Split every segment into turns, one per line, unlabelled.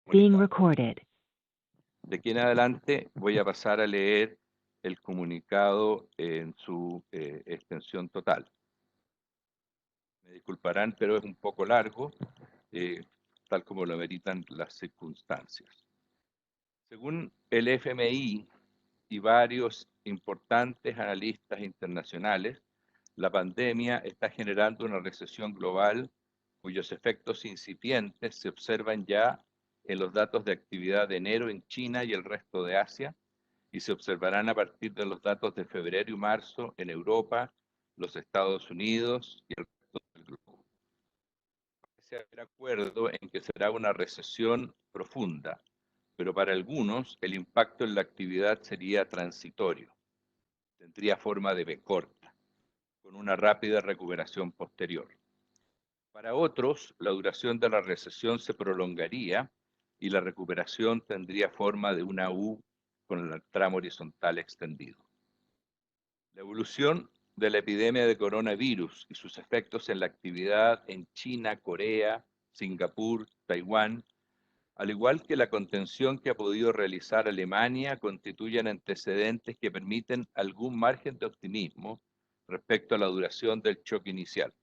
Being
comunicado.
recorded.
De aquí en adelante voy a pasar a leer el comunicado en su extensión total. Me disculparán, pero es un poco largo, tal como lo ameritan las circunstancias. Según el FMI y varios importantes analistas internacionales, la pandemia está generando una recesión global cuyos efectos incipientes se observan ya en los datos de actividad de enero en China y el resto de Asia, y se observarán a partir de los datos de febrero y marzo en Europa, los Estados Unidos y el resto del globo. Parece haber acuerdo en que será una recesión profunda, pero para algunos el impacto en la actividad sería transitorio, tendría forma de V corta, con una rápida recuperación posterior. Para otros, la duración de la recesión se prolongaría y la recuperación tendría forma de una U con el tramo horizontal extendido. La evolución de la epidemia de coronavirus y sus efectos en la actividad en China, Corea, Singapur, Taiwán, al igual que la contención que ha podido realizar Alemania, constituyen antecedentes que permiten algún margen de optimismo respecto a la duración del choque inicial.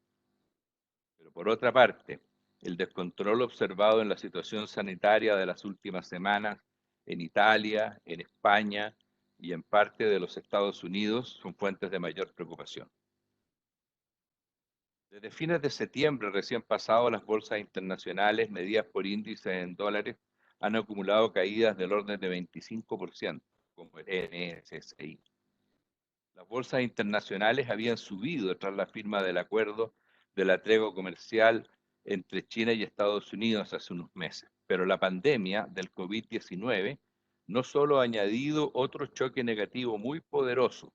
Pero por otra parte, el descontrol observado en la situación sanitaria de las últimas semanas en Italia, en España y en parte de los Estados Unidos son fuentes de mayor preocupación. Desde fines de septiembre recién pasado, las bolsas internacionales medidas por índices en dólares han acumulado caídas del orden de 25%, como el MSCI. Las bolsas internacionales habían subido tras la firma del acuerdo de la tregua comercial entre China y Estados Unidos hace unos meses, pero la pandemia del COVID-19 no solo ha añadido otro choque negativo muy poderoso,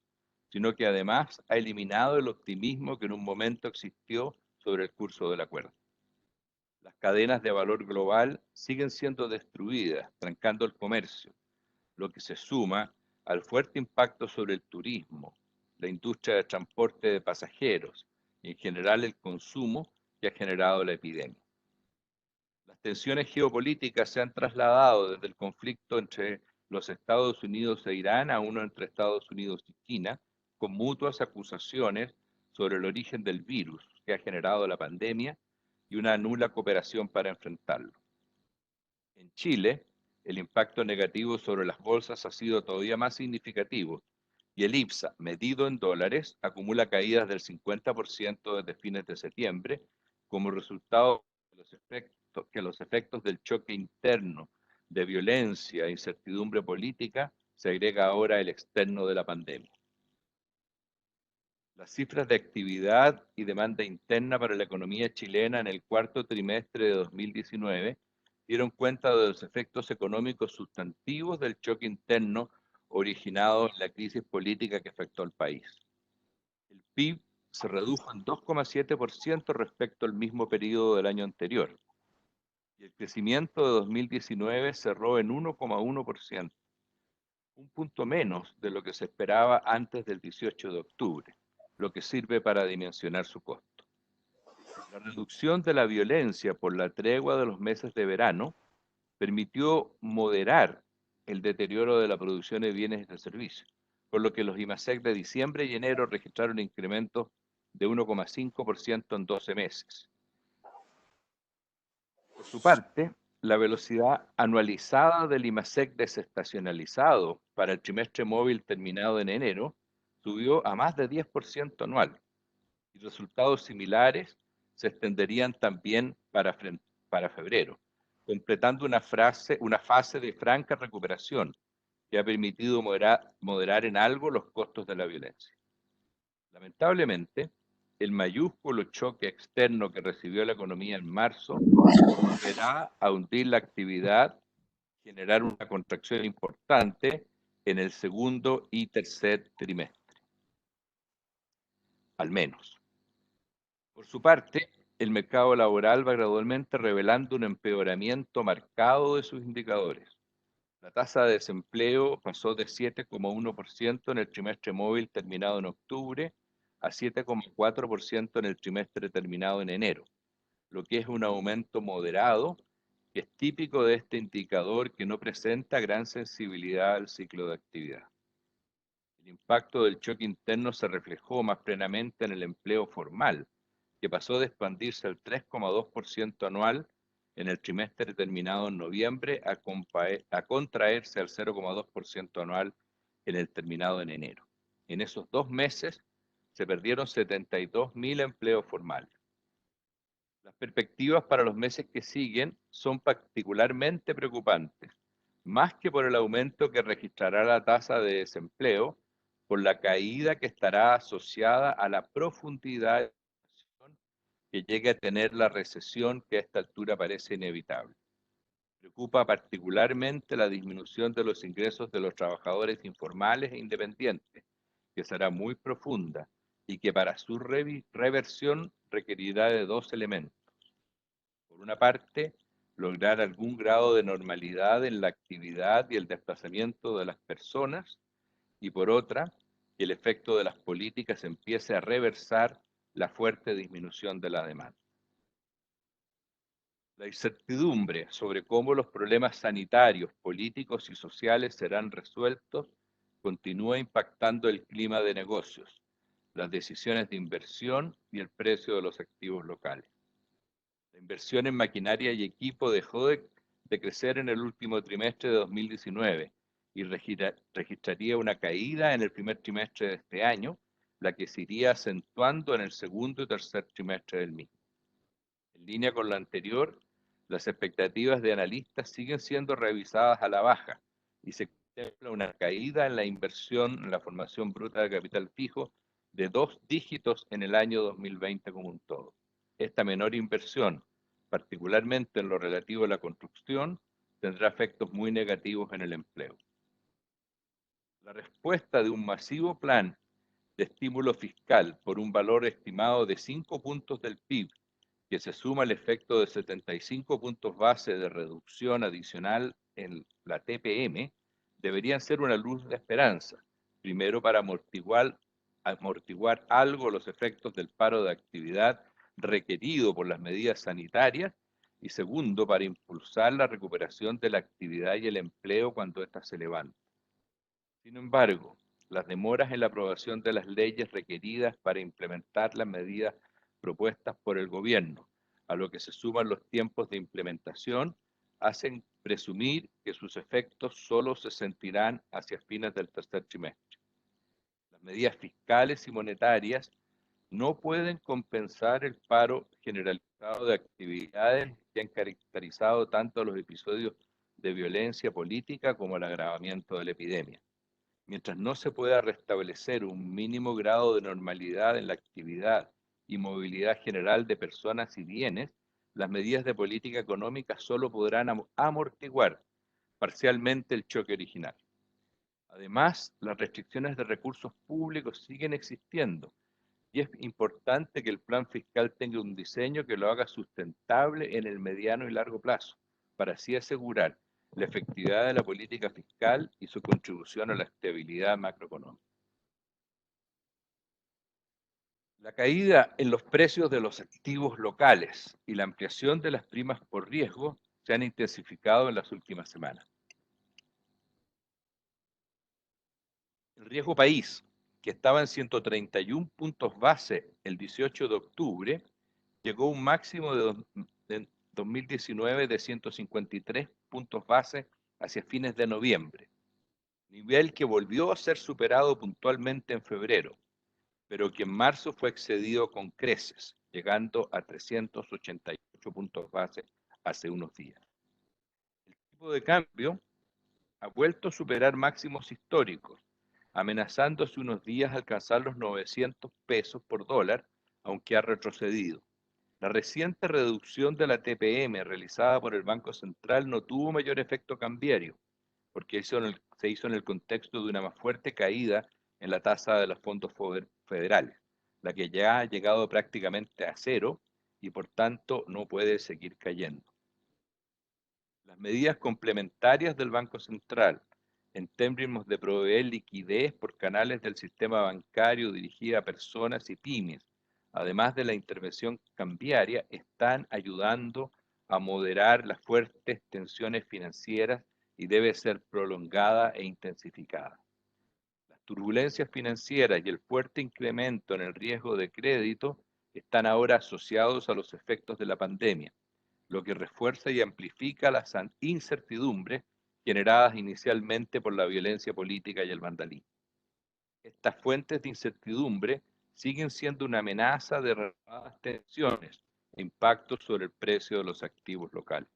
sino que además ha eliminado el optimismo que en un momento existió sobre el curso del acuerdo. Las cadenas de valor global siguen siendo destruidas, trancando el comercio, lo que se suma al fuerte impacto sobre el turismo, la industria de transporte de pasajeros y en general el consumo que ha generado la epidemia. Las tensiones geopolíticas se han trasladado desde el conflicto entre los Estados Unidos e Irán a uno entre Estados Unidos y China, con mutuas acusaciones sobre el origen del virus que ha generado la pandemia y una nula cooperación para enfrentarlo. En Chile, el impacto negativo sobre las bolsas ha sido todavía más significativo y el IPSA, medido en dólares, acumula caídas del 50% desde fines de septiembre como resultado de los efectos del choque interno de violencia e incertidumbre política se agrega ahora el externo de la pandemia. Las cifras de actividad y demanda interna para la economía chilena en el cuarto trimestre de 2019 dieron cuenta de los efectos económicos sustantivos del choque interno originado en la crisis política que afectó al país. El PIB se redujo en 2,7% respecto al mismo periodo del año anterior y el crecimiento de 2019 cerró en 1,1%, un punto menos de lo que se esperaba antes del 18 de octubre, lo que sirve para dimensionar su costo. La reducción de la violencia por la tregua de los meses de verano permitió moderar el deterioro de la producción de bienes y de servicios, por lo que los IMASEC de diciembre y enero registraron incrementos de 1,5% en 12 meses. Por su parte, la velocidad anualizada del IMASEC desestacionalizado para el trimestre móvil terminado en enero subió a más de 10% anual y resultados similares se extenderían también para febrero, completando una fase de franca recuperación que ha permitido moderar en algo los costos de la violencia. Lamentablemente, el mayúsculo choque externo que recibió la economía en marzo volverá a hundir la actividad, generar una contracción importante en el segundo y tercer trimestre, al menos. Por su parte, el mercado laboral va gradualmente revelando un empeoramiento marcado de sus indicadores. La tasa de desempleo pasó de 7,1% en el trimestre móvil terminado en octubre a 7,4% en el trimestre terminado en enero, lo que es un aumento moderado que es típico de este indicador que no presenta gran sensibilidad al ciclo de actividad. El impacto del choque interno se reflejó más plenamente en el empleo formal, que pasó de expandirse al 3,2% anual en el trimestre terminado en noviembre a contraerse al 0,2% anual en el terminado en enero. En esos 2 meses se perdieron 72.000 empleos formales. Las perspectivas para los meses que siguen son particularmente preocupantes, más que por el aumento que registrará la tasa de desempleo, por la caída que estará asociada a la profundidad que llegue a tener la recesión que a esta altura parece inevitable. Preocupa particularmente la disminución de los ingresos de los trabajadores informales e independientes, que será muy profunda y que para su reversión requerirá de 2 elementos. Por una parte, lograr algún grado de normalidad en la actividad y el desplazamiento de las personas, y por otra, que el efecto de las políticas empiece a reversar la fuerte disminución de la demanda. La incertidumbre sobre cómo los problemas sanitarios, políticos y sociales serán resueltos continúa impactando el clima de negocios, las decisiones de inversión y el precio de los activos locales. La inversión en maquinaria y equipo dejó de crecer en el último trimestre de 2019 y registraría una caída en el primer trimestre de este año, la que se iría acentuando en el segundo y tercer trimestre del mismo. En línea con lo anterior, las expectativas de analistas siguen siendo revisadas a la baja y se contempla una caída en la inversión en la formación bruta de capital fijo de 2 dígitos en el año 2020 como un todo. Esta menor inversión, particularmente en lo relativo a la construcción, tendrá efectos muy negativos en el empleo. La respuesta de un masivo plan de estímulo fiscal por un valor estimado de 5 puntos del PIB, que se suma al efecto de 75 puntos base de reducción adicional en la TPM, deberían ser una luz de esperanza, primero para amortiguar algo los efectos del paro de actividad requerido por las medidas sanitarias y segundo para impulsar la recuperación de la actividad y el empleo cuando éstas se levanten. Sin embargo, las demoras en la aprobación de las leyes requeridas para implementar las medidas propuestas por el gobierno, a lo que se suman los tiempos de implementación, hacen presumir que sus efectos solo se sentirán hacia fines del tercer trimestre. Las medidas fiscales y monetarias no pueden compensar el paro generalizado de actividades que han caracterizado tanto los episodios de violencia política como el agravamiento de la epidemia. Mientras no se pueda restablecer un mínimo grado de normalidad en la actividad y movilidad general de personas y bienes, las medidas de política económica solo podrán amortiguar parcialmente el choque original. Además, las restricciones de recursos públicos siguen existiendo y es importante que el plan fiscal tenga un diseño que lo haga sustentable en el mediano y largo plazo, para así asegurar la efectividad de la política fiscal y su contribución a la estabilidad macroeconómica. La caída en los precios de los activos locales y la ampliación de las primas por riesgo se han intensificado en las últimas semanas. El riesgo país, que estaba en 131 puntos base el 18 de octubre, llegó a un máximo de 2019 de 153 puntos base hacia fines de noviembre, nivel que volvió a ser superado puntualmente en febrero, pero que en marzo fue excedido con creces, llegando a 388 puntos base hace unos días. El tipo de cambio ha vuelto a superar máximos históricos, amenazando hace unos días alcanzar los 900 pesos por dólar, aunque ha retrocedido. La reciente reducción de la TPM realizada por el Banco Central no tuvo mayor efecto cambiario, porque se hizo en el contexto de una más fuerte caída en la tasa de los fondos federales, la que ya ha llegado prácticamente a cero y por tanto no puede seguir cayendo. Las medidas complementarias del Banco Central en términos de proveer liquidez por canales del sistema bancario dirigida a personas y pymes, además de la intervención cambiaria, están ayudando a moderar las fuertes tensiones financieras y debe ser prolongada e intensificada. Las turbulencias financieras y el fuerte incremento en el riesgo de crédito están ahora asociados a los efectos de la pandemia, lo que refuerza y amplifica las incertidumbres generadas inicialmente por la violencia política y el vandalismo. Estas fuentes de incertidumbre siguen siendo una amenaza de renovadas tensiones e impactos sobre el precio de los activos locales.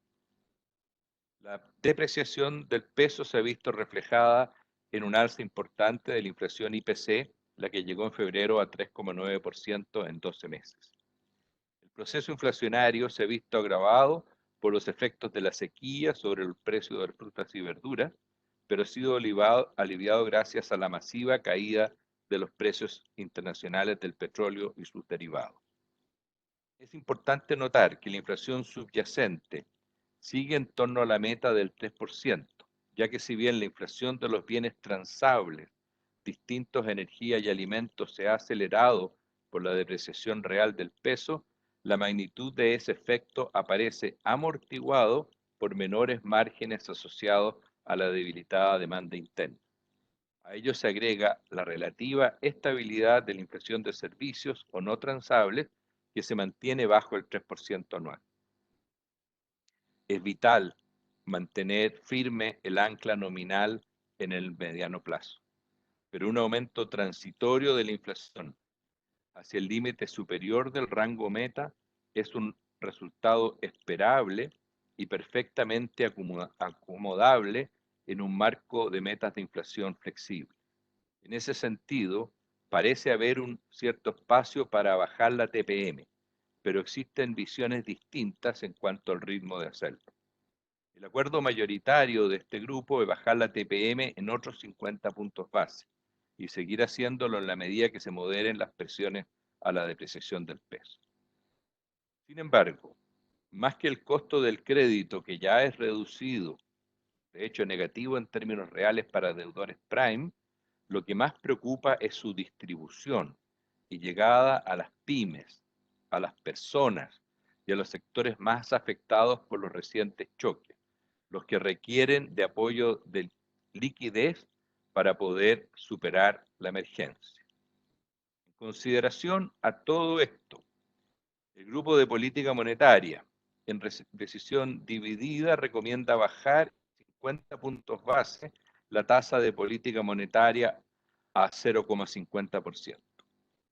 La depreciación del peso se ha visto reflejada en un alza importante de la inflación IPC, la que llegó en febrero a 3,9% en 12 meses. El proceso inflacionario se ha visto agravado por los efectos de la sequía sobre el precio de frutas y verduras, pero ha sido aliviado gracias a la masiva caída de los precios internacionales del petróleo y sus derivados. Es importante notar que la inflación subyacente sigue en torno a la meta del 3%, ya que si bien la inflación de los bienes transables, distintos energías y alimentos se ha acelerado por la depreciación real del peso, la magnitud de ese efecto aparece amortiguado por menores márgenes asociados a la debilitada demanda interna. A ello se agrega la relativa estabilidad de la inflación de servicios o no transables, que se mantiene bajo el 3% anual. Es vital mantener firme el ancla nominal en el mediano plazo, pero un aumento transitorio de la inflación hacia el límite superior del rango meta es un resultado esperable y perfectamente acomodable en un marco de metas de inflación flexible. En ese sentido, parece haber un cierto espacio para bajar la TPM, pero existen visiones distintas en cuanto al ritmo de hacerlo. El acuerdo mayoritario de este grupo es bajar la TPM en otros 50 puntos base y seguir haciéndolo en la medida que se moderen las presiones a la depreciación del peso. Sin embargo, más que el costo del crédito, que ya es reducido, de hecho negativo en términos reales para deudores prime, lo que más preocupa es su distribución y llegada a las pymes, a las personas y a los sectores más afectados por los recientes choques, los que requieren de apoyo de liquidez para poder superar la emergencia. En consideración a todo esto, el Grupo de Política Monetaria, en decisión dividida, recomienda bajar 50 puntos base la tasa de política monetaria a 0,50%.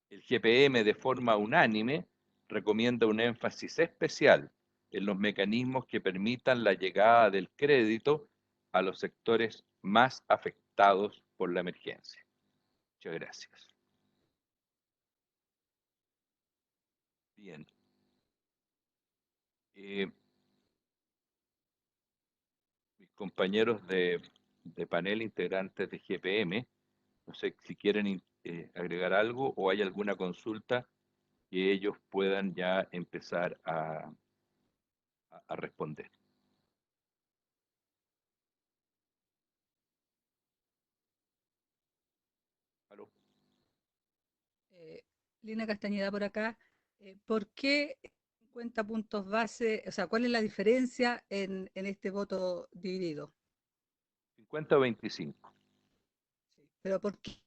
El GPM, de forma unánime, recomienda un énfasis especial en los mecanismos que permitan la llegada del crédito a los sectores más afectados por la emergencia. Muchas gracias. Bien. Mis compañeros de panel integrantes de GPM, no sé si quieren agregar algo o hay alguna consulta que ellos puedan ya empezar a responder. ¿Aló?
Lina Castañeda por acá. ¿Por qué 50 puntos base? O sea, ¿cuál es la diferencia en este voto dividido?
50 o 25.
Sí. ¿Pero por qué?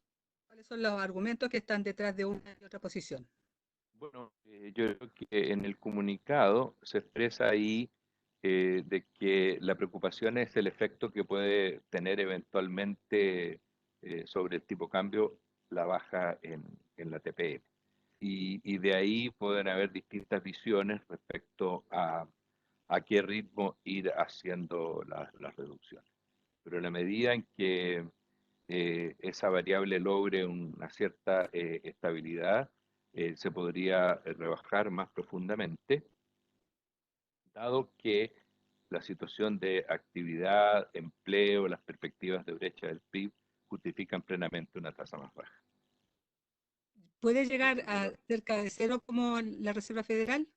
¿Cuáles son los argumentos que están detrás de una y otra posición?
Bueno, yo creo que en el comunicado se expresa ahí de que la preocupación es el efecto que puede tener eventualmente sobre el tipo de cambio la baja en la TPM. Y de ahí pueden haber distintas visiones respecto a qué ritmo ir haciendo las reducciones. Pero en la medida en que esa variable logre una cierta estabilidad, se podría rebajar más profundamente, dado que la situación de actividad, empleo, las perspectivas de brecha del PIB justifican plenamente una tasa más baja.
¿Puede llegar a cerca de cero como la Reserva Federal?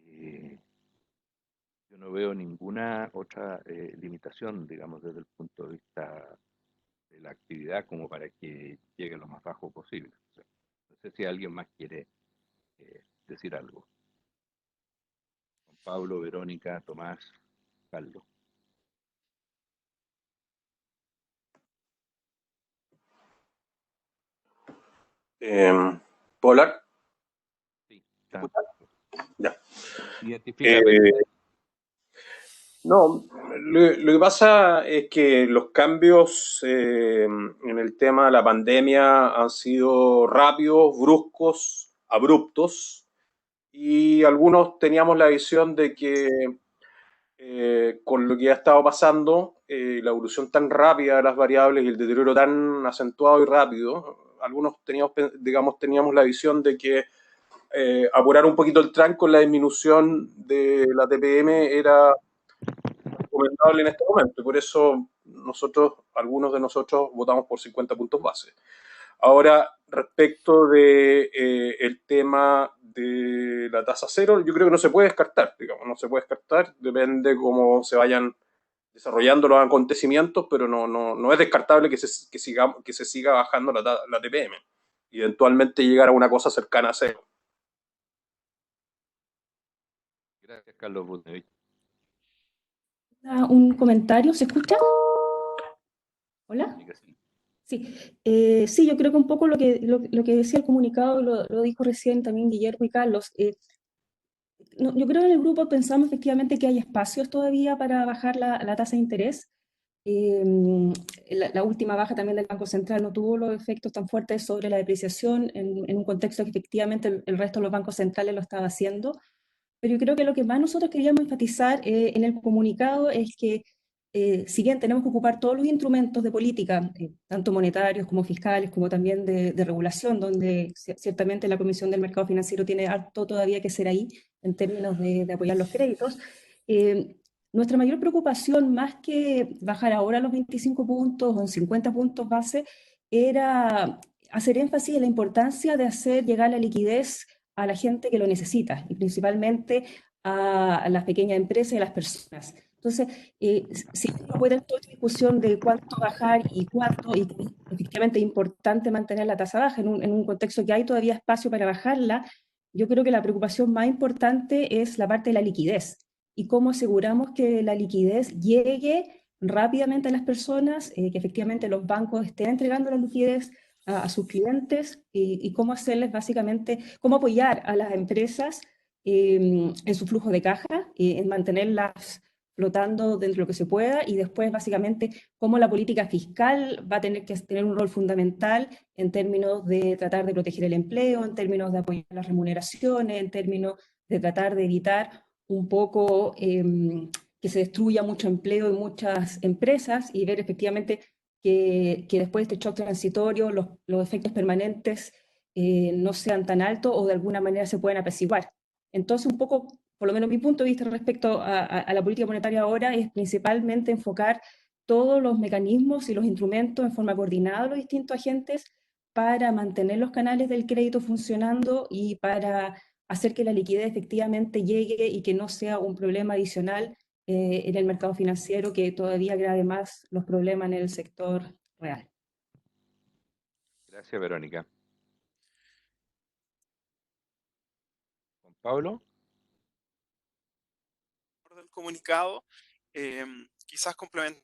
Eh, yo no veo ninguna otra limitación, digamos, desde el punto de vista de la actividad como para que llegue lo más bajo posible. O sea, no sé si alguien más quiere decir algo. Pablo, Verónica, Tomás, Carlos.
¿Puedo hablar?
Sí, está.
Ya.
Identifícate.
No, lo que pasa es que los cambios en el tema de la pandemia han sido rápidos, bruscos, abruptos, y algunos teníamos la visión de que con lo que ha estado pasando, la evolución tan rápida de las variables y el deterioro tan acentuado y rápido, algunos teníamos la visión de que apurar un poquito el tranco en la disminución de la TPM era recomendable en este momento, y por eso algunos de nosotros votamos por 50 puntos base. Ahora, respecto de el tema de la tasa cero, yo creo que no se puede descartar, digamos, no se puede descartar, depende cómo se vayan desarrollando los acontecimientos, pero no es descartable que se siga bajando la TPM y eventualmente llegar a una cosa cercana a cero.
Gracias, Carlos Butnevich.
Un comentario, ¿se escucha? ¿Hola? Sí, sí, yo creo que un poco lo que decía el comunicado lo dijo recién también Guillermo y Carlos. Yo creo que en el grupo pensamos efectivamente que hay espacios todavía para bajar la tasa de interés. La última baja también del Banco Central no tuvo los efectos tan fuertes sobre la depreciación en un contexto que efectivamente el resto de los bancos centrales lo estaba haciendo. Pero yo creo que lo que más nosotros queríamos enfatizar en el comunicado es que si bien tenemos que ocupar todos los instrumentos de política, tanto monetarios como fiscales, como también de regulación, donde ciertamente la Comisión del Mercado Financiero tiene harto todavía que ser ahí en términos de apoyar los créditos, nuestra mayor preocupación, más que bajar ahora los 25 puntos o en 50 puntos base, era hacer énfasis en la importancia de hacer llegar la liquidez a la gente que lo necesita y principalmente a las pequeñas empresas y a las personas. Entonces, si uno puede en toda esta discusión de cuánto bajar y cuánto, y efectivamente es importante mantener la tasa baja en un contexto que hay todavía espacio para bajarla, yo creo que la preocupación más importante es la parte de la liquidez y cómo aseguramos que la liquidez llegue rápidamente a las personas, que efectivamente los bancos estén entregando la liquidez a sus clientes y cómo hacerles básicamente, cómo apoyar a las empresas en su flujo de caja, en mantenerlas flotando dentro de lo que se pueda y después básicamente cómo la política fiscal va a tener que tener un rol fundamental en términos de tratar de proteger el empleo, en términos de apoyar las remuneraciones, en términos de tratar de evitar un poco que se destruya mucho empleo en muchas empresas y ver efectivamente que después de este shock transitorio los efectos permanentes no sean tan altos o de alguna manera se puedan apaciguar. Entonces, un poco, por lo menos mi punto de vista respecto a la política monetaria ahora es principalmente enfocar todos los mecanismos y los instrumentos en forma coordinada a los distintos agentes para mantener los canales del crédito funcionando y para hacer que la liquidez efectivamente llegue y que no sea un problema adicional en el mercado financiero que todavía agrave más los problemas en el sector real.
Gracias, Verónica. Juan Pablo.
Del comunicado, quizás complementar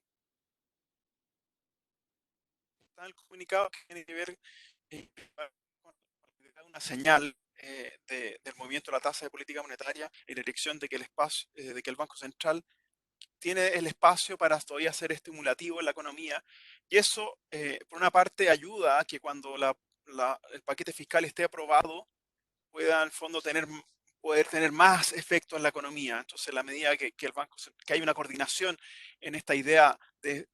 el comunicado que tiene que ver con una señal del movimiento de la tasa de política monetaria en dirección de que de que el Banco Central tiene el espacio para todavía ser estimulativo en la economía, y eso por una parte ayuda a que cuando el paquete fiscal esté aprobado pueda en el fondo poder tener más efecto en la economía. Entonces, la medida que hay una coordinación en esta idea de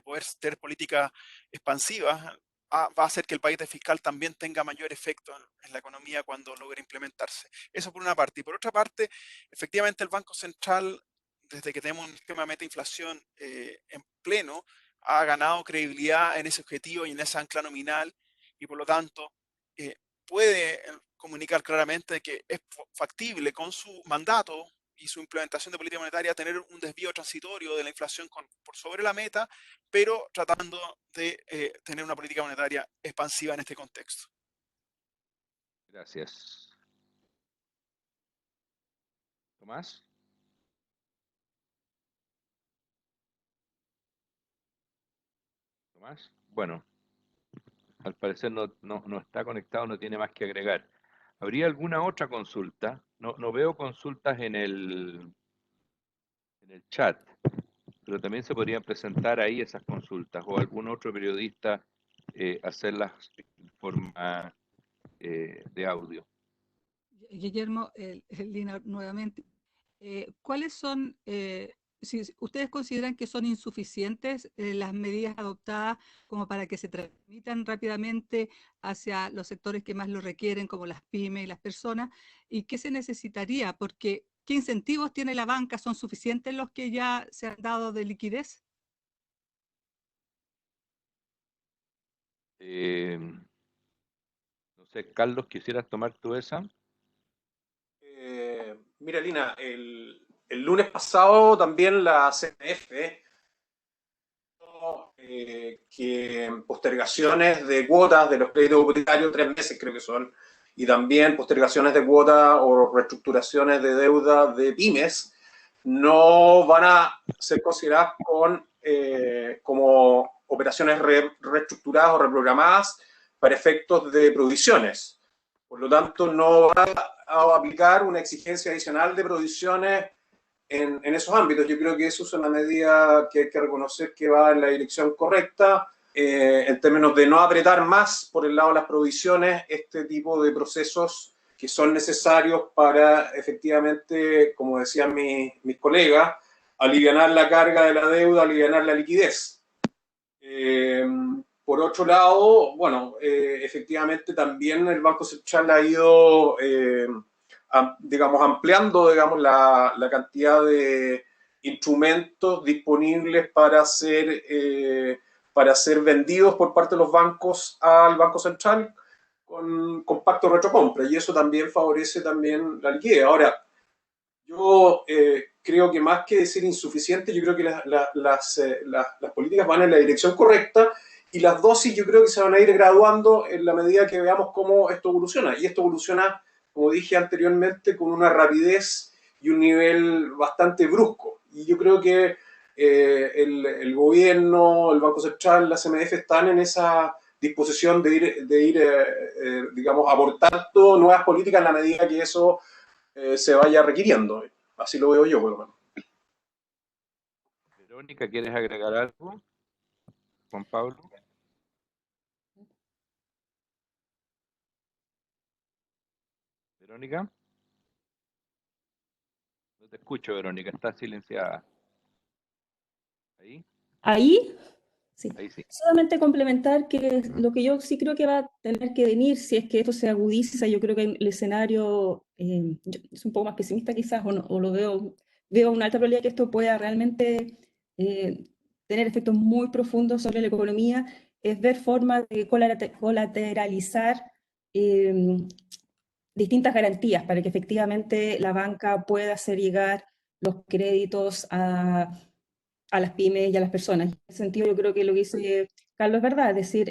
poder tener políticas expansivas, va a hacer que el paquete fiscal también tenga mayor efecto en la economía cuando logre implementarse. Eso por una parte. Y por otra parte, efectivamente el Banco Central, desde que tenemos un esquema de meta inflación en pleno, ha ganado credibilidad en ese objetivo y en esa ancla nominal, y por lo tanto puede comunicar claramente que es factible con su mandato y su implementación de política monetaria tener un desvío transitorio de la inflación por sobre la meta, pero tratando de tener una política monetaria expansiva en este contexto.
Gracias. Tomás. Tomás. Bueno, al parecer no está conectado, no tiene más que agregar. ¿Habría alguna otra consulta? No veo consultas en el chat, pero también se podrían presentar ahí esas consultas o algún otro periodista hacerlas en forma de audio.
Guillermo, Lina, nuevamente, ¿cuáles son, si ustedes consideran que son insuficientes las medidas adoptadas como para que se transmitan rápidamente hacia los sectores que más lo requieren, como las pymes y las personas, y qué se necesitaría? Porque, ¿qué incentivos tiene la banca? ¿Son suficientes los que ya se han dado de liquidez?
No sé, Carlos, ¿quisieras tomar tú esa?
Mira, Lina, el lunes pasado también la CMF que postergaciones de cuotas de los créditos hipotecarios, 3 meses creo que son, y también postergaciones de cuotas o reestructuraciones de deuda de pymes, no van a ser consideradas como operaciones reestructuradas o reprogramadas para efectos de provisiones. Por lo tanto, no va a aplicar una exigencia adicional de provisiones en esos ámbitos. Yo creo que eso es una medida que hay que reconocer que va en la dirección correcta, en términos de no apretar más por el lado de las provisiones este tipo de procesos que son necesarios para efectivamente, como decían mis colegas, alivianar la carga de la deuda, alivianar la liquidez. Por otro lado, bueno, efectivamente también el Banco Central ha ido digamos, ampliando, digamos, la cantidad de instrumentos disponibles para ser vendidos por parte de los bancos al Banco Central con pacto de retrocompra, y eso también favorece también la liquidez. Ahora, yo creo que más que decir insuficiente, yo creo que las políticas van en la dirección correcta, y las dosis yo creo que se van a ir graduando en la medida que veamos cómo esto evoluciona. Y esto evoluciona, como dije anteriormente, con una rapidez y un nivel bastante brusco. Y yo creo que el gobierno, el Banco Central, la CMF están en esa disposición de ir digamos, aportando nuevas políticas en la medida que eso se vaya requiriendo. Así lo veo yo, por lo menos.
Verónica, ¿quieres agregar algo? Juan Pablo. Verónica. No te escucho, Verónica, estás silenciada. ¿Ahí?
Ahí, sí.
Ahí sí.
Solamente complementar que lo que yo sí creo que va a tener que venir, si es que esto se agudiza, yo creo que el escenario es un poco más pesimista quizás, o lo veo una alta probabilidad que esto pueda realmente tener efectos muy profundos sobre la economía, es ver formas de colateralizar distintas garantías para que efectivamente la banca pueda hacer llegar los créditos a las pymes y a las personas. En ese sentido, yo creo que lo que dice Carlos es verdad, es decir,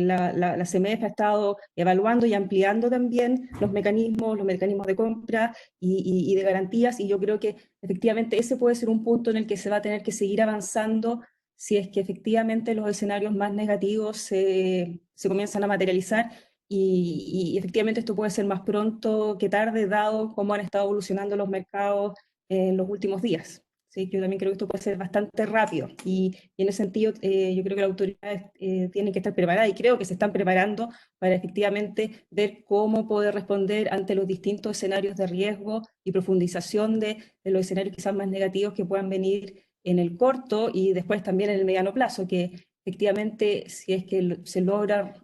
la CMF ha estado evaluando y ampliando también los mecanismos de compra y de garantías, y yo creo que efectivamente ese puede ser un punto en el que se va a tener que seguir avanzando si es que efectivamente los escenarios más negativos se comienzan a materializar, y efectivamente esto puede ser más pronto que tarde, dado cómo han estado evolucionando los mercados en los últimos días. Sí, yo también creo que esto puede ser bastante rápido, y en ese sentido yo creo que las autoridades tienen que estar preparadas, y creo que se están preparando para efectivamente ver cómo poder responder ante los distintos escenarios de riesgo y profundización de los escenarios quizás más negativos que puedan venir en el corto y después también en el mediano plazo, que efectivamente si es que se logra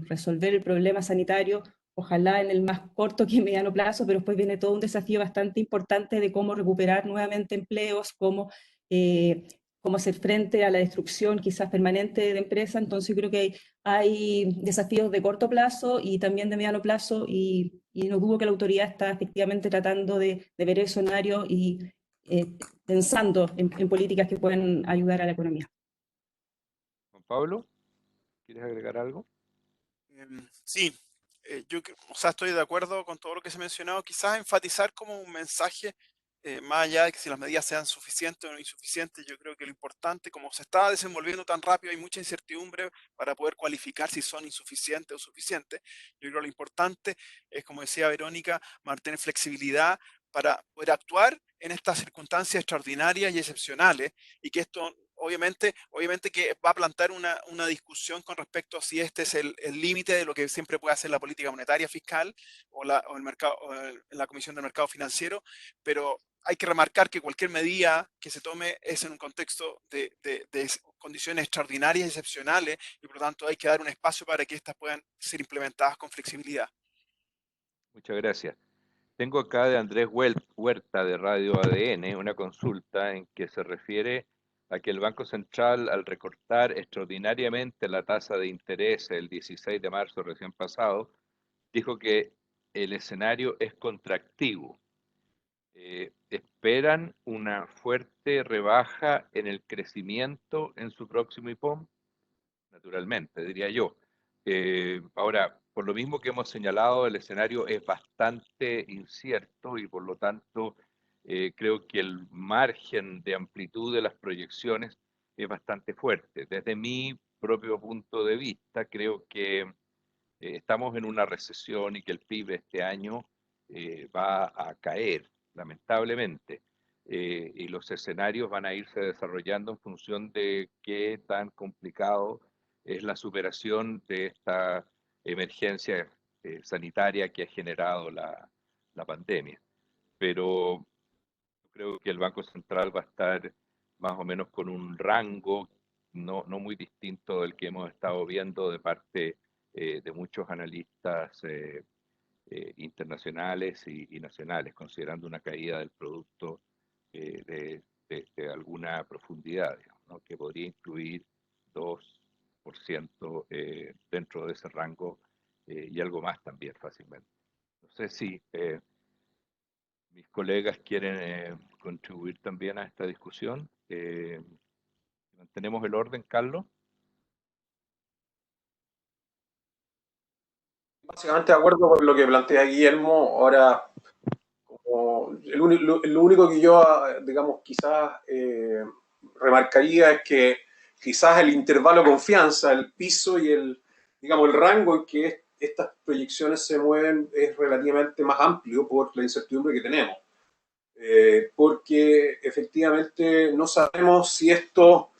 resolver el problema sanitario, ojalá en el más corto que mediano plazo, pero después viene todo un desafío bastante importante de cómo recuperar nuevamente empleos, cómo hacer frente a la destrucción quizás permanente de empresas. Entonces yo creo que hay desafíos de corto plazo y también de mediano plazo, y no dudo que la autoridad está efectivamente tratando de ver el escenario y pensando en políticas que pueden ayudar a la economía.
Juan Pablo, ¿quieres agregar algo?
Sí, yo o sea, estoy de acuerdo con todo lo que se ha mencionado. Quizás enfatizar como un mensaje más allá de que si las medidas sean suficientes o no insuficientes, yo creo que lo importante, como se está desenvolviendo tan rápido, hay mucha incertidumbre para poder cualificar si son insuficientes o suficientes. Yo creo que lo importante es, como decía Verónica, mantener flexibilidad para poder actuar en estas circunstancias extraordinarias y excepcionales, y que esto obviamente que va a plantear una discusión con respecto a si este es el límite de lo que siempre puede hacer la política monetaria fiscal o el mercado, la Comisión del Mercado Financiero, pero hay que remarcar que cualquier medida que se tome es en un contexto de condiciones extraordinarias y excepcionales, y por lo tanto hay que dar un espacio para que estas puedan ser implementadas con flexibilidad.
Muchas gracias. Tengo acá de Andrés Huerta de Radio ADN una consulta en que se refiere a que el Banco Central, al recortar extraordinariamente la tasa de interés el 16 de marzo recién pasado, dijo que el escenario es contractivo. ¿Esperan una fuerte rebaja en el crecimiento en su próximo IPOM? Naturalmente, diría yo. Ahora, por lo mismo que hemos señalado, el escenario es bastante incierto y por lo tanto creo que el margen de amplitud de las proyecciones es bastante fuerte. Desde mi propio punto de vista, creo que estamos en una recesión y que el PIB este año va a caer, lamentablemente. Y los escenarios van a irse desarrollando en función de qué tan complicado es la superación de esta emergencia sanitaria que ha generado la pandemia. Pero creo que el Banco Central va a estar más o menos con un rango no muy distinto del que hemos estado viendo de parte de muchos analistas internacionales y nacionales, considerando una caída del producto de alguna profundidad, digamos, ¿no? Que podría incluir 2% dentro de ese rango y algo más también fácilmente. No sé si mis colegas quieren contribuir también a esta discusión. ¿Mantenemos el orden, Carlos?
Básicamente de acuerdo con lo que plantea Guillermo. Ahora, como lo único que yo, digamos, quizás remarcaría es que quizás el intervalo de confianza, el piso y digamos, el rango en que estas proyecciones se mueven es relativamente más amplio por la incertidumbre que tenemos. Porque efectivamente no sabemos si esto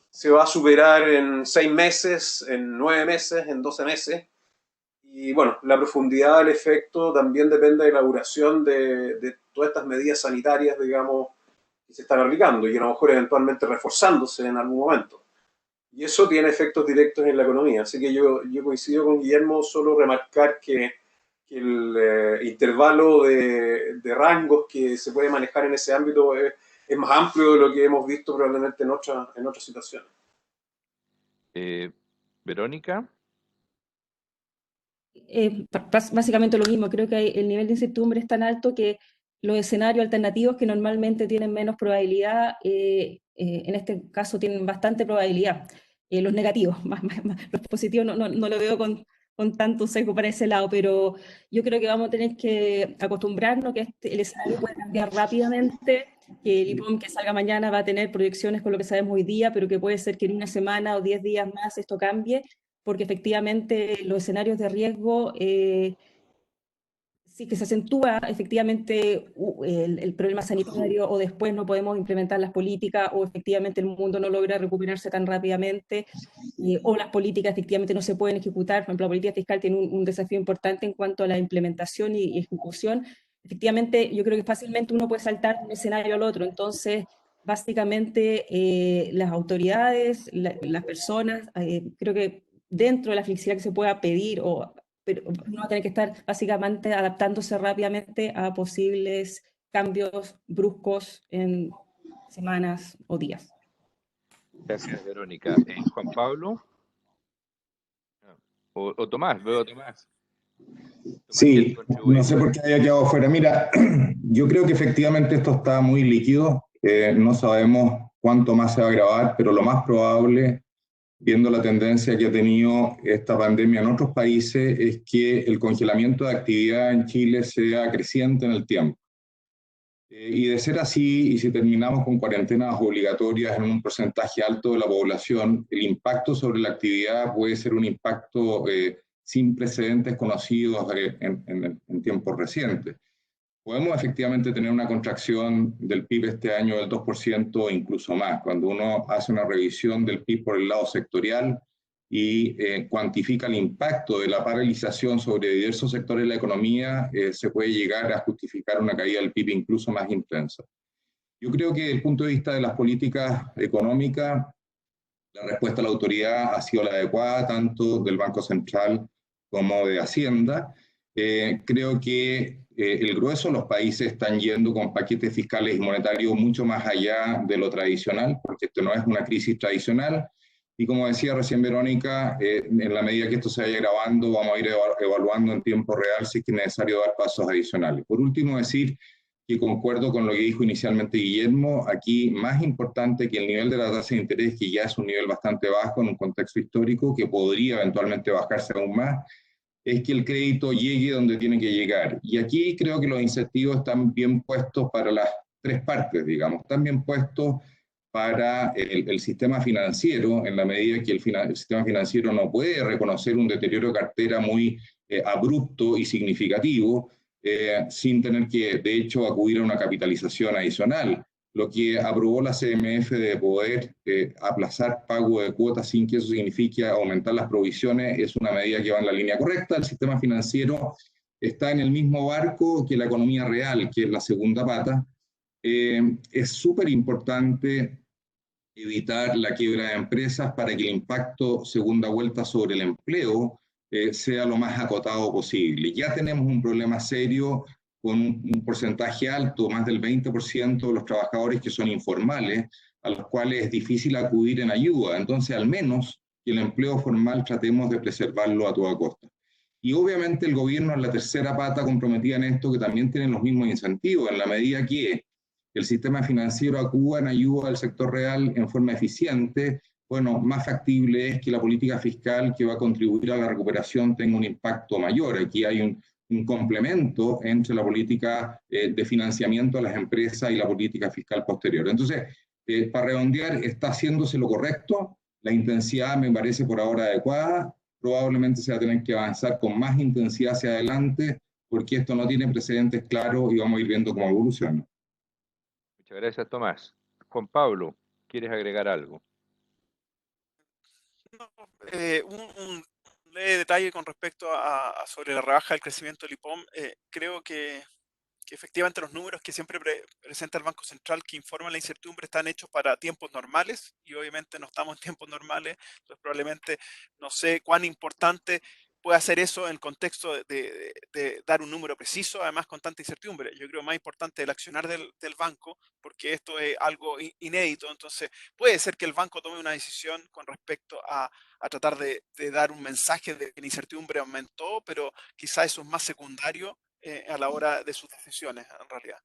se va a superar en 6 meses, en 9 meses, en 12 meses. Y bueno, la profundidad del efecto también depende de la duración de todas estas medidas sanitarias, digamos, que se están aplicando y a lo mejor eventualmente reforzándose en algún momento. Y eso tiene efectos directos en la economía. Así que yo coincido con Guillermo, solo remarcar que el intervalo de rangos que se puede manejar en ese ámbito es más amplio de lo que hemos visto probablemente en otras situaciones.
Verónica.
Básicamente lo mismo, creo que el nivel de incertidumbre es tan alto que los escenarios alternativos que normalmente tienen menos probabilidad, en este caso tienen bastante probabilidad. Los negativos, los positivos no lo veo con tanto sesgo para ese lado, pero yo creo que vamos a tener que acostumbrarnos que el escenario puede cambiar rápidamente, que el IPOM que salga mañana va a tener proyecciones con lo que sabemos hoy día, pero que puede ser que en una semana o 10 días más esto cambie, porque efectivamente los escenarios de riesgo, si que se acentúa efectivamente el problema sanitario o después no podemos implementar las políticas o efectivamente el mundo no logra recuperarse tan rápidamente o las políticas efectivamente no se pueden ejecutar. Por ejemplo, la política fiscal tiene un desafío importante en cuanto a la implementación y ejecución. Efectivamente, yo creo que fácilmente uno puede saltar de un escenario al otro. Entonces, básicamente, las autoridades, las personas, creo que dentro de la flexibilidad que se pueda pedir, pero uno va a tener que estar básicamente adaptándose rápidamente a posibles cambios bruscos en semanas o días.
Gracias, Verónica. Juan Pablo. O Tomás, veo a Tomás.
Sí, no sé por qué había quedado fuera. Mira, yo creo que efectivamente esto está muy líquido. No sabemos cuánto más se va a agravar, pero lo más probable, viendo la tendencia que ha tenido esta pandemia en otros países, es que el congelamiento de actividad en Chile sea creciente en el tiempo. Y de ser así, y si terminamos con cuarentenas obligatorias en un porcentaje alto de la población, el impacto sobre la actividad puede ser un impacto sin precedentes conocidos en tiempos recientes. Podemos efectivamente tener una contracción del PIB este año del 2% o incluso más. Cuando uno hace una revisión del PIB por el lado sectorial y cuantifica el impacto de la paralización sobre diversos sectores de la economía, se puede llegar a justificar una caída del PIB incluso más intensa. Yo creo que desde el punto de vista de las políticas económicas, la respuesta de la autoridad ha sido la adecuada, tanto del Banco Central como de Hacienda. Creo que el grueso de los países están yendo con paquetes fiscales y monetarios mucho más allá de lo tradicional, porque esto no es una crisis tradicional. Y como decía recién Verónica, en la medida que esto se vaya grabando, vamos a ir evaluando en tiempo real si es que es necesario dar pasos adicionales. Por último, decir que concuerdo con lo que dijo inicialmente Guillermo, aquí más importante que el nivel de la tasa de interés, que ya es un nivel bastante bajo en un contexto histórico, que podría eventualmente bajarse aún más, es que el crédito llegue donde tiene que llegar. Y aquí creo que los incentivos están bien puestos para las tres partes, digamos. Están bien puestos para el sistema financiero, en la medida que el sistema financiero no puede reconocer un deterioro de cartera muy abrupto y significativo, sin tener que, de hecho, acudir a una capitalización adicional. Lo que aprobó la CMF de poder aplazar pago de cuotas sin que eso signifique aumentar las provisiones es una medida que va en la línea correcta. El sistema financiero está en el mismo barco que la economía real, que es la segunda pata. Es súper importante evitar la quiebra de empresas para que el impacto segunda vuelta sobre el empleo sea lo más acotado posible. Ya tenemos un problema serio con un porcentaje alto, más del 20% de los trabajadores que son informales, a los cuales es difícil acudir en ayuda. Entonces, al menos que el empleo formal tratemos de preservarlo a toda costa. Y obviamente el gobierno es la tercera pata comprometida en esto, que también tiene los mismos incentivos, en la medida que el sistema financiero acuda en ayuda al sector real en forma eficiente, bueno, más factible es que la política fiscal que va a contribuir a la recuperación tenga un impacto mayor. Aquí hay un complemento entre la política de financiamiento a las empresas y la política fiscal posterior. Entonces, para redondear, está haciéndose lo correcto, la intensidad me parece por ahora adecuada, probablemente se va a tener que avanzar con más intensidad hacia adelante, porque esto no tiene precedentes claros y vamos a ir viendo cómo evoluciona.
Muchas gracias, Tomás. Juan Pablo, ¿quieres agregar algo?
No, un leve detalle con respecto a sobre la rebaja del crecimiento del IPOM. Creo que efectivamente los números que siempre presenta el Banco Central que informan la incertidumbre están hechos para tiempos normales y obviamente no estamos en tiempos normales, entonces probablemente no sé cuán importante puede hacer eso en el contexto de dar un número preciso, además con tanta incertidumbre. Yo creo más importante el accionar del banco, porque esto es algo inédito, entonces puede ser que el banco tome una decisión con respecto a tratar de dar un mensaje de que la incertidumbre aumentó, pero quizá eso es más secundario a la hora de sus decisiones, en realidad.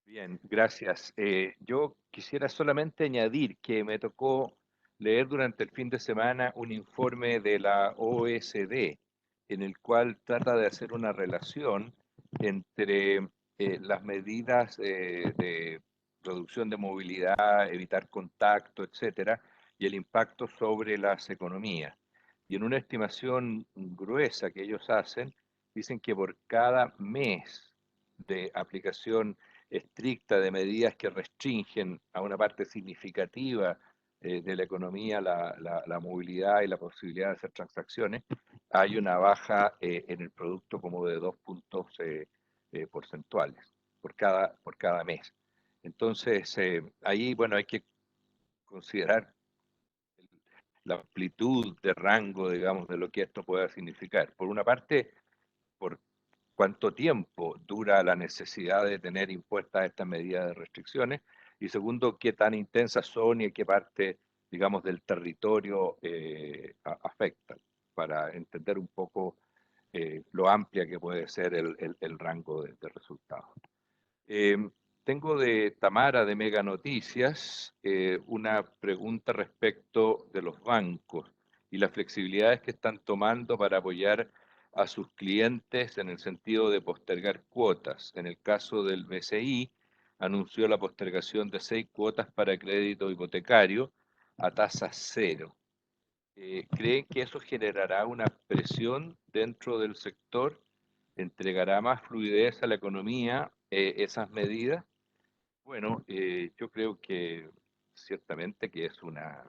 Bien, gracias. Yo quisiera solamente añadir que me tocó leer durante el fin de semana un informe de la OECD en el cual trata de hacer una relación entre las medidas de reducción de movilidad, evitar contacto, etcétera, y el impacto sobre las economías. Y en una estimación gruesa que ellos hacen, dicen que por cada mes de aplicación estricta de medidas que restringen a una parte significativa de la economía la movilidad y la posibilidad de hacer transacciones, hay una baja en el producto como de 2 puntos porcentuales por cada mes. Entonces, ahí, bueno, hay que considerar la amplitud de rango, digamos, de lo que esto pueda significar. Por una parte, por cuánto tiempo dura la necesidad de tener impuestas estas medidas de restricciones, y segundo, qué tan intensas son y a qué parte, digamos, del territorio afectan, para entender un poco lo amplia que puede ser el rango de resultados. Tengo de Tamara de Mega Noticias una pregunta respecto de los bancos y las flexibilidades que están tomando para apoyar a sus clientes en el sentido de postergar cuotas. En el caso del BCI, anunció la postergación de 6 cuotas para crédito hipotecario a tasa cero. ¿Creen que eso generará una presión dentro del sector? ¿Entregará más fluidez a la economía esas medidas? Bueno, yo creo que ciertamente que es una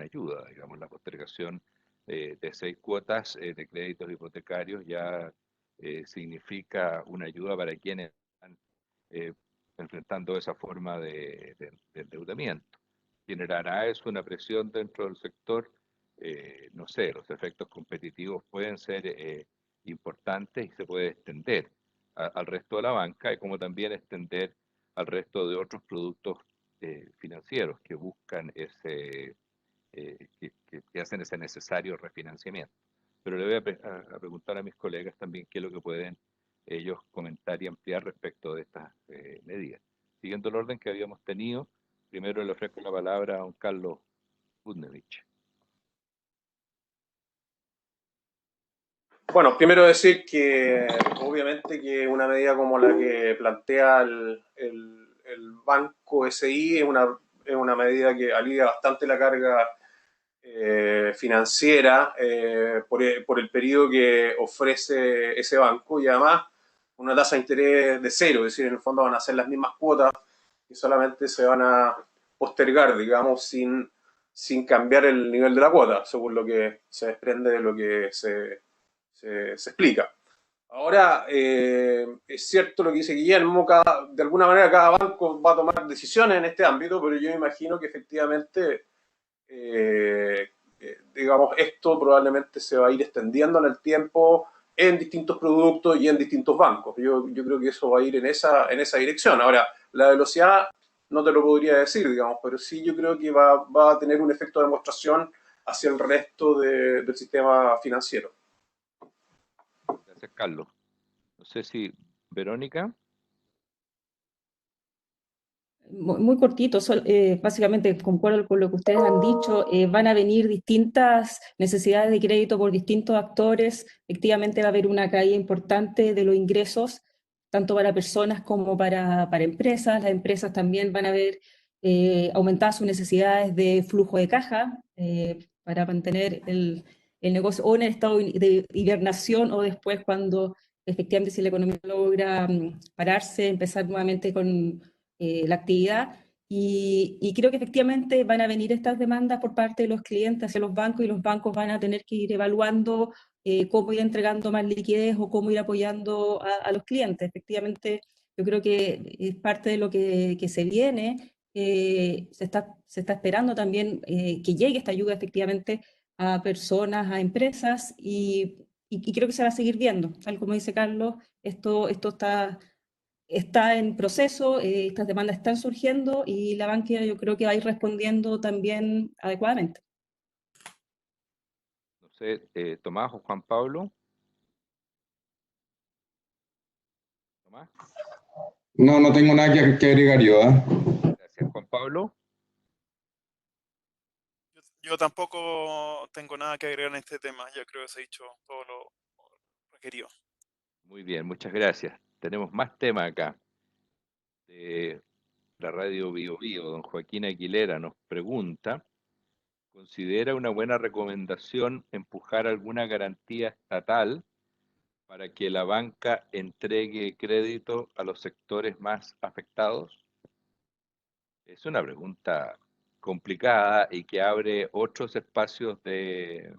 ayuda, digamos, la postergación de 6 cuotas de créditos hipotecarios ya significa una ayuda para quienes están eh, enfrentando esa forma de endeudamiento. ¿Generará eso una presión dentro del sector? No sé, los efectos competitivos pueden ser importantes y se puede extender al resto de la banca, y como también extender al resto de otros productos financieros que buscan que hacen ese necesario refinanciamiento. Pero le voy a preguntar a mis colegas también qué es lo que pueden ellos comentar y ampliar respecto de estas medidas. Siguiendo el orden que habíamos tenido, primero le ofrezco la palabra a don Carlos Budnevich.
Bueno, primero decir que obviamente que una medida como la que plantea el Banco SI es una medida que alivia bastante la carga financiera por el periodo que ofrece ese banco, y además una tasa de interés de cero, es decir, en el fondo van a ser las mismas cuotas y solamente se van a postergar, digamos, sin cambiar el nivel de la cuota, según lo que se desprende de lo que se explica. Ahora, es cierto lo que dice Guillermo, de alguna manera cada banco va a tomar decisiones en este ámbito, pero yo imagino que efectivamente, digamos, esto probablemente se va a ir extendiendo en el tiempo en distintos productos y en distintos bancos. Yo creo que eso va a ir en esa dirección. Ahora, la velocidad no te lo podría decir, digamos, pero sí yo creo que va a tener un efecto de demostración hacia el resto del sistema financiero.
Gracias, Carlos. No sé si Verónica.
Muy cortito, básicamente concuerdo con lo que ustedes han dicho. Van a venir distintas necesidades de crédito por distintos actores. Efectivamente va a haber una caída importante de los ingresos, tanto para personas como para empresas. Las empresas también van a ver aumentadas sus necesidades de flujo de caja para mantener el negocio o en el estado de hibernación, o después cuando efectivamente si la economía logra pararse, empezar nuevamente con la actividad, y creo que efectivamente van a venir estas demandas por parte de los clientes hacia los bancos, y los bancos van a tener que ir evaluando cómo ir entregando más liquidez o cómo ir apoyando a los clientes. Efectivamente, yo creo que es parte de lo que se viene. Se está esperando también que llegue esta ayuda efectivamente a personas, a empresas, y creo que se va a seguir viendo. Tal como dice Carlos, esto está en proceso, estas demandas están surgiendo y la banca yo creo que va a ir respondiendo también adecuadamente.
No sé, Tomás o Juan Pablo. Tomás.
No tengo nada que agregar yo.
Gracias, Juan Pablo.
Yo tampoco tengo nada que agregar en este tema. Yo creo que se ha dicho todo lo requerido.
Muy bien, muchas gracias. Tenemos más temas acá. La radio Bio Bio, don Joaquín Aguilera nos pregunta: ¿considera una buena recomendación empujar alguna garantía estatal para que la banca entregue crédito a los sectores más afectados? Es una pregunta complicada y que abre otros espacios de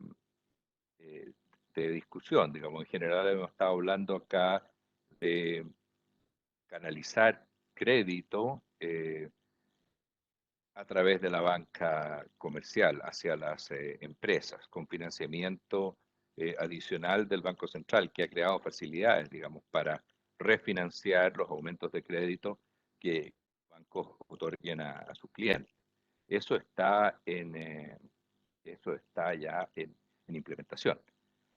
discusión. Digamos, en general hemos estado hablando acá de canalizar crédito a través de la banca comercial hacia las empresas, con financiamiento adicional del Banco Central, que ha creado facilidades, digamos, para refinanciar los aumentos de crédito que bancos otorguen a sus clientes. Eso está ya en implementación.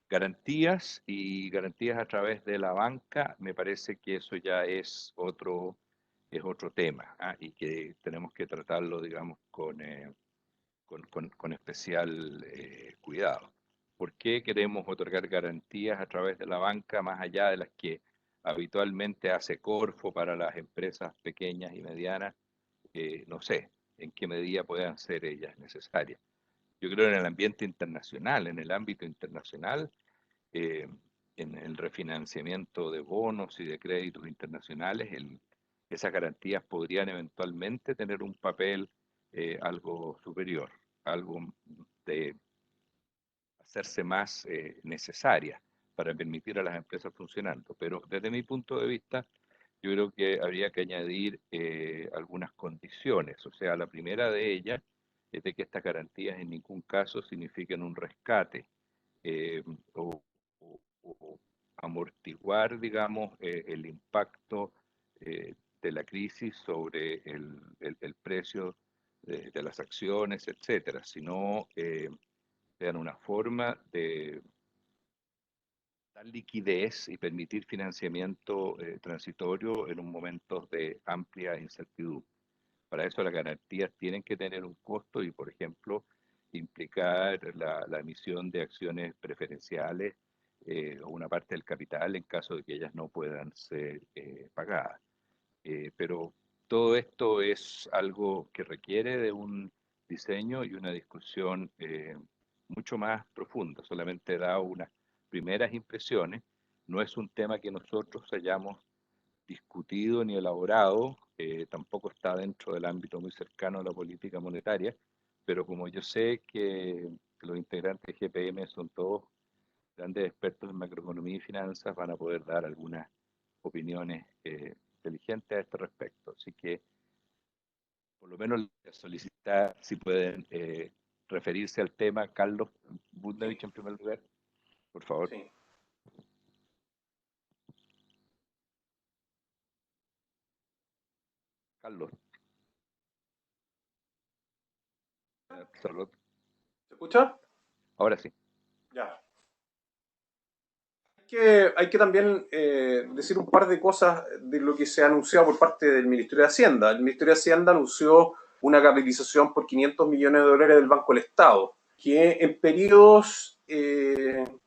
Garantías y garantías a través de la banca, me parece que eso ya es otro tema, y que tenemos que tratarlo, digamos, con especial cuidado. ¿Por qué queremos otorgar garantías a través de la banca más allá de las que habitualmente hace Corfo para las empresas pequeñas y medianas? No sé en qué medida puedan ser ellas necesarias. Yo creo en el ambiente internacional, en el ámbito internacional, en el refinanciamiento de bonos y de créditos internacionales, esas garantías podrían eventualmente tener un papel algo superior, algo de hacerse más necesaria para permitir a las empresas funcionando. Pero desde mi punto de vista, yo creo que habría que añadir algunas condiciones. O sea, la primera de ellas es de que estas garantías en ningún caso signifiquen un rescate o amortiguar, digamos, el impacto de la crisis sobre el precio de las acciones, etcétera, sino sean una forma de dar liquidez y permitir financiamiento transitorio en un momento de amplia incertidumbre. Para eso las garantías tienen que tener un costo y, por ejemplo, implicar la emisión de acciones preferenciales o una parte del capital en caso de que ellas no puedan ser pagadas. Pero todo esto es algo que requiere de un diseño y una discusión mucho más profunda. Solamente he dado unas primeras impresiones. No es un tema que nosotros hayamos discutido ni elaborado, tampoco está dentro del ámbito muy cercano a la política monetaria, pero como yo sé que los integrantes de GPM son todos grandes expertos en macroeconomía y finanzas, van a poder dar algunas opiniones inteligentes a este respecto. Así que, por lo menos, solicitar si pueden referirse al tema. Carlos Budnevich, en primer lugar, por favor.
Sí.
Carlos. Salud.
¿Se escucha?
Ahora sí.
Ya. Hay que también decir un par de cosas de lo que se ha anunciado por parte del Ministerio de Hacienda. El Ministerio de Hacienda anunció una capitalización por 500 millones de dólares del Banco del Estado, que en periodos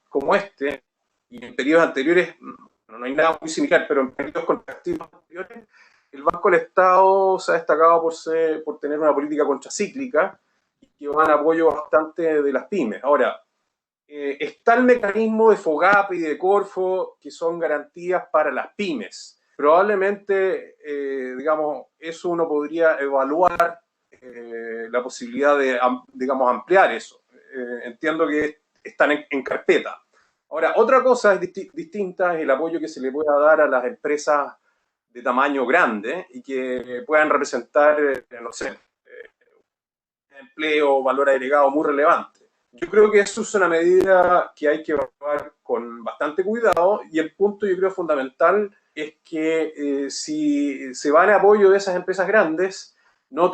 como este y en periodos anteriores, no hay nada muy similar, pero en periodos contractivos anteriores, el Banco del Estado se ha destacado por tener una política contracíclica y que va en apoyo bastante de las pymes. Ahora, está el mecanismo de FOGAPE y de Corfo, que son garantías para las pymes. Probablemente, digamos, eso uno podría evaluar la posibilidad de, digamos, ampliar eso. Entiendo que están en carpeta. Ahora, otra cosa es distinta es el apoyo que se le pueda dar a las empresas de tamaño grande y que puedan representar, no sé, empleo o valor agregado muy relevante. Yo creo que eso es una medida que hay que evaluar con bastante cuidado y el punto yo creo fundamental es que si se va en apoyo de esas empresas grandes, no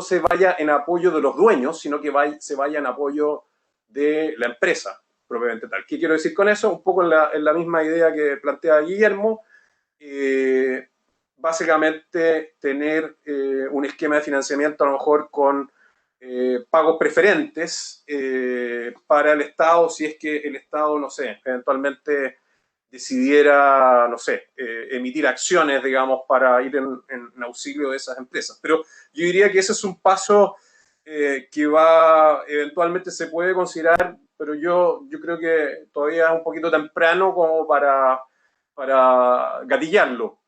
se vaya en apoyo de los dueños, sino que se vaya en apoyo de la empresa propiamente tal. ¿Qué quiero decir con eso? Un poco en la misma idea que plantea Guillermo. Básicamente tener un esquema de financiamiento a lo mejor con pagos preferentes para el Estado si es que el Estado, no sé, eventualmente decidiera, no sé, emitir acciones, digamos, para ir en auxilio de esas empresas. Pero yo diría que ese es un paso que eventualmente se puede considerar, pero yo creo que todavía es un poquito temprano como para gatillarlo.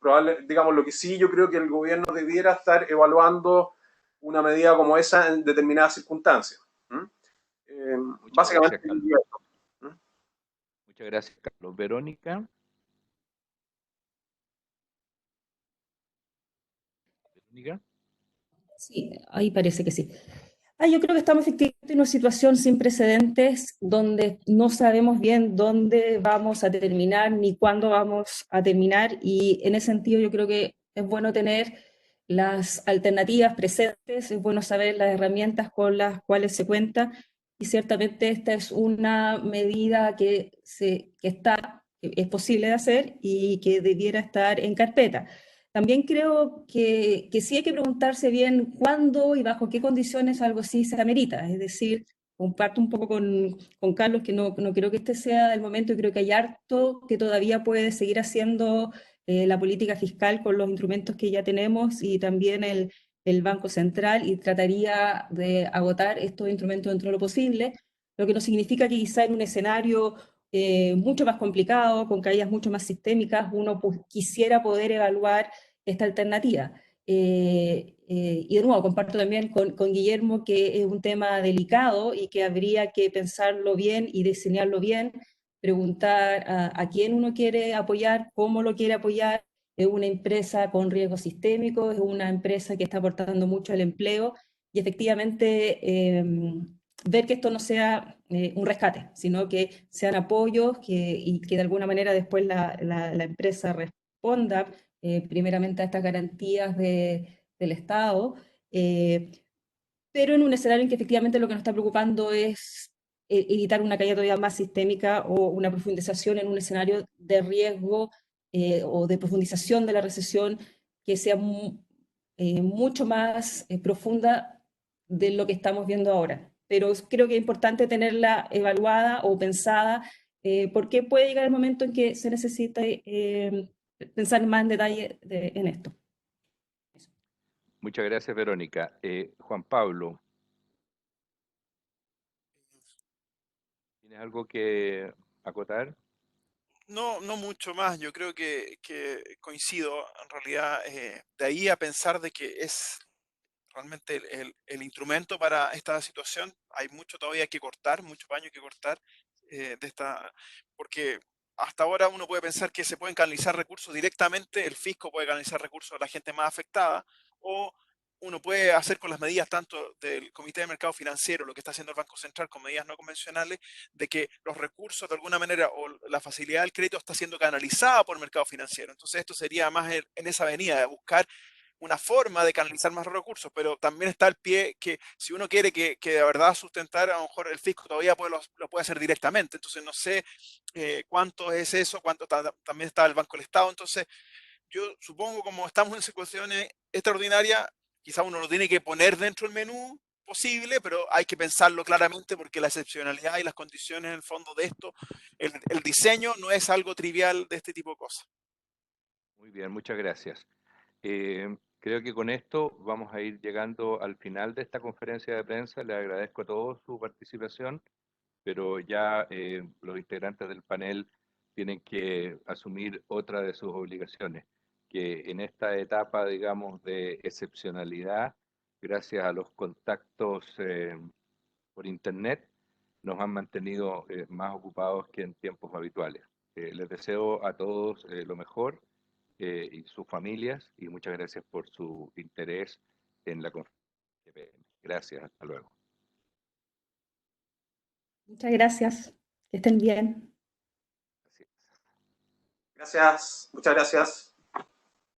Digamos, lo que sí yo creo que el gobierno debiera estar evaluando una medida como esa en determinadas circunstancias. Básicamente.
Gracias, muchas gracias, Carlos. Verónica. Verónica.
Sí, ahí parece que sí. Yo creo que estamos efectivamente en una situación sin precedentes donde no sabemos bien dónde vamos a terminar ni cuándo vamos a terminar y en ese sentido yo creo que es bueno tener las alternativas presentes, es bueno saber las herramientas con las cuales se cuenta y ciertamente esta es una medida que es posible de hacer y que debiera estar en carpeta. También creo que sí hay que preguntarse bien cuándo y bajo qué condiciones algo así se amerita. Es decir, comparto un poco con Carlos que no creo que este sea el momento y creo que hay harto que todavía puede seguir haciendo la política fiscal con los instrumentos que ya tenemos y también el Banco Central y trataría de agotar estos instrumentos dentro de lo posible, lo que no significa que quizá en un escenario mucho más complicado, con caídas mucho más sistémicas, uno quisiera poder evaluar esta alternativa. Y de nuevo, comparto también con Guillermo que es un tema delicado y que habría que pensarlo bien y diseñarlo bien, preguntar a quién uno quiere apoyar, cómo lo quiere apoyar. Es una empresa con riesgo sistémico, es una empresa que está aportando mucho al empleo y efectivamente ver que esto no sea un rescate, sino que sean apoyos y que de alguna manera después la empresa responda primeramente a estas garantías del Estado, pero en un escenario en que efectivamente lo que nos está preocupando es evitar una caída todavía más sistémica o una profundización en un escenario de riesgo o de profundización de la recesión que sea mucho más profunda de lo que estamos viendo ahora. Pero creo que es importante tenerla evaluada o pensada porque puede llegar el momento en que se necesite pensar más en detalle en esto.
Muchas gracias, Verónica. Juan Pablo, ¿tienes algo que acotar?
No, no mucho más. Yo creo que coincido. En realidad, de ahí a pensar de que es realmente el instrumento para esta situación, hay mucho todavía que cortar, mucho paño que cortar porque hasta ahora uno puede pensar que se pueden canalizar recursos directamente, el fisco puede canalizar recursos a la gente más afectada, o uno puede hacer con las medidas tanto del Comité de Mercado Financiero, lo que está haciendo el Banco Central con medidas no convencionales, de que los recursos de alguna manera o la facilidad del crédito está siendo canalizada por el mercado financiero. Entonces esto sería más en esa avenida de buscar una forma de canalizar más recursos, pero también está el pie que si uno quiere que de verdad sustentar, a lo mejor el fisco todavía lo puede hacer directamente. Entonces no sé cuánto es eso, también está el Banco del Estado. Entonces yo supongo como estamos en situaciones extraordinarias, quizá uno lo tiene que poner dentro del menú posible, pero hay que pensarlo claramente porque la excepcionalidad y las condiciones en el fondo de esto, el diseño no es algo trivial de este tipo de cosas.
Muy bien, muchas gracias. Creo que con esto vamos a ir llegando al final de esta conferencia de prensa. Les agradezco a todos su participación, pero ya los integrantes del panel tienen que asumir otra de sus obligaciones, que en esta etapa, digamos, de excepcionalidad, gracias a los contactos por Internet, nos han mantenido más ocupados que en tiempos habituales. Les deseo a todos lo mejor y sus familias, y muchas gracias por su interés en la conferencia. Gracias, hasta luego.
Muchas gracias, que estén bien.
Gracias, muchas gracias.